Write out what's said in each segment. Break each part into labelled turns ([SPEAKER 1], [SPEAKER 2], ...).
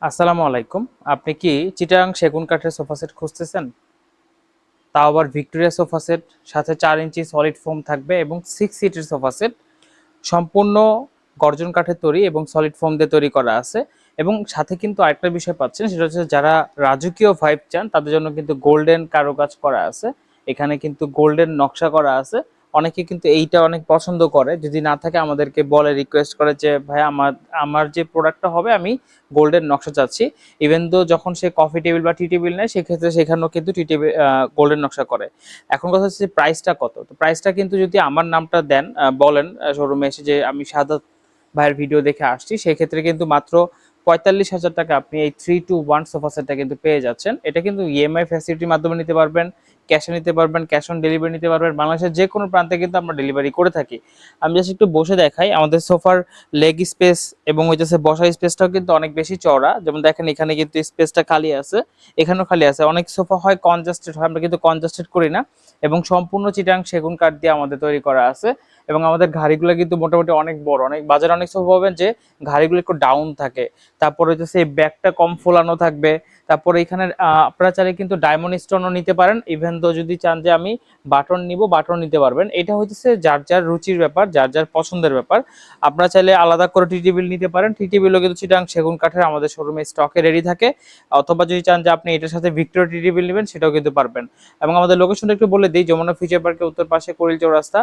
[SPEAKER 1] আসসালামু আলাইকুম। আপনি কি চিটাগাং সেগুন কাঠের সোফা সেট খুঁজতেছেন? তাও আবার ভিক্টোরিয়া সোফা সেট, সাথে 4 ইঞ্চি সলিড ফোম থাকবে এবং 6 সিটের সোফা সেট, সম্পূর্ণ গর্জন কাঠের তৈরি এবং সলিড ফোম দিয়ে তৈরি করা আছে। এবং সাথে কিন্তু আরেকটা বিষয় পাচ্ছেন, সেটা হচ্ছে যারা রাজকীয় ভাইব চান তাদের জন্য কিন্তু গোল্ডেন কারুকাজ করা আছে। এখানে কিন্তু গোল্ডেন নকশা করা আছে। অনেকে কিন্তু এইটা অনেক পছন্দ করে, যদি না থাকে আমাদেরকে বলে, রিকোয়েস্ট করে যে ভাই আমার আমার যে প্রোডাক্টটা হবে আমি গোল্ডেন নকশা চাচ্ছি। ইভেন দো যখন সে কফি টেবিল বা টি টেবিল নেয় সেক্ষেত্রে সেখানেও কিন্তু টি টেবিল গোল্ডেন নকশা করে। এখন কথা হচ্ছে প্রাইসটা কত। তো প্রাইসটা কিন্তু যদি আমার নামটা দেন, বলেন শোরুমে এসে যে আমি সাদাত ভাইয়ের ভিডিও দেখে আসছি, সেক্ষেত্রে কিন্তু মাত্র 45,000 টাকা আপনি এই 3-to-1 সোফা সেটটা কিন্তু পেয়ে যাচ্ছেন। এটা কিন্তু ইএমআই ফ্যাসিলিটির মাধ্যমে নিতে পারবেন, ক্যাশে নিতে পারবেন, ক্যাশ অন ডেলিভারি নিতে পারবেন। বাংলাদেশের যে কোনো প্রান্তে কিন্তু আমরা ডেলিভারি করে থাকি। আমি জাস্ট একটু বসে দেখাই আমাদের সোফার লেগ স্পেস এবং হইতেছে বসার স্পেসটাও কিন্তু অনেক বেশি চওড়া। যেমন দেখেন এখানে কিন্তু স্পেসটা খালি আছে, এখানেও খালি আছে। অনেক সোফা হয় কনজাস্টেড হয়, আমরা কিন্তু কনজাস্টেড করি না। এবং সম্পূর্ণ চিটাং সেগুন কাঠ দিয়ে আমাদের তৈরি করা আছে। এবং আমাদের ঘাড়িগুলো কিন্তু মোটামুটি অনেক বড়। অনেক বাজারে অনেক সোফা পাবেন যে ঘাড়িগুলো একটু ডাউন থাকে, তারপরে হচ্ছে এই ব্যাকটা কম ফোলানো থাকবে। তারপরে এখানে আপনারা চাইলে কিন্তু ডায়মন্ড স্টোনও নিতে পারেন। ইভেন তো যদি চান যে আমি বাটন নিব, বাটন নিতে পারবেন। এটা হচ্ছে যার যার রুচির ব্যাপার, যার যার পছন্দের ব্যাপার। আপনারা চাইলে আলাদা করে টি টেবিল নিতে পারেন। টি টেবিলও কিন্তু চিটাং সেগুন কাঠের আমাদের শোরুমে স্টকে রেডি থাকে। অথবা যদি চান যে আপনি এটার সাথে ভিক্টোরিয়া টি টেবিল নেবেন, সেটাও কিন্তু পারবেন। এবং আমাদের লোকেশনটা একটু বলে দিই, যমুনা ফিউচার পার্কের উত্তর পাশে করিল চৌরাস্তা,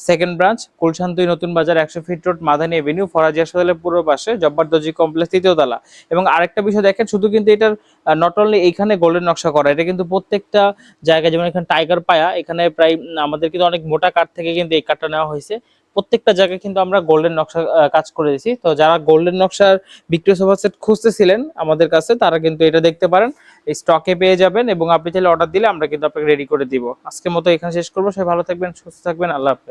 [SPEAKER 1] সেকেন্ড ব্রাঞ্চ গুলশান 2 নতুন বাজার, 100 fit road, Madani Avenue, Faraji হাসপাতালের পূর্ব পাশে, জব্বার দর্জি কমপ্লেক্স, তৃতীয় তলা। এবং আরেকটা বিষয় দেখেন, শুধু কিন্তু এটার নট অনলি এইখানে গোল্ডেন নকশা করা, এটা কিন্তু প্রত্যেকটা জায়গায়, যেমন এখানে টাইগার পায়া, এখানে প্রায় আমাদের কিন্তু অনেক মোটা কাঠ থেকে কিন্তু এই কাঠটা নেওয়া হয়েছে। প্রত্যেকটা জায়গায় কিন্তু আমরা গোল্ডেন নকশা কাজ করে দিয়েছি। তো যারা গোল্ডেন নকশার ভিক্টোরিয়া সোফা সেট খুঁজতেছিলেন আমাদের কাছে, তারা কিন্তু এটা দেখতে পারেন, এই স্টকে পেয়ে যাবেন। এবং আপনি চাইলে অর্ডার দিলে আমরা কিন্তু আপনাকে রেডি করে দিব। আজকের মতো এখানে শেষ করবো। সবাই ভালো থাকবেন, সুস্থ থাকবেন, আল্লাহ হাফেজ।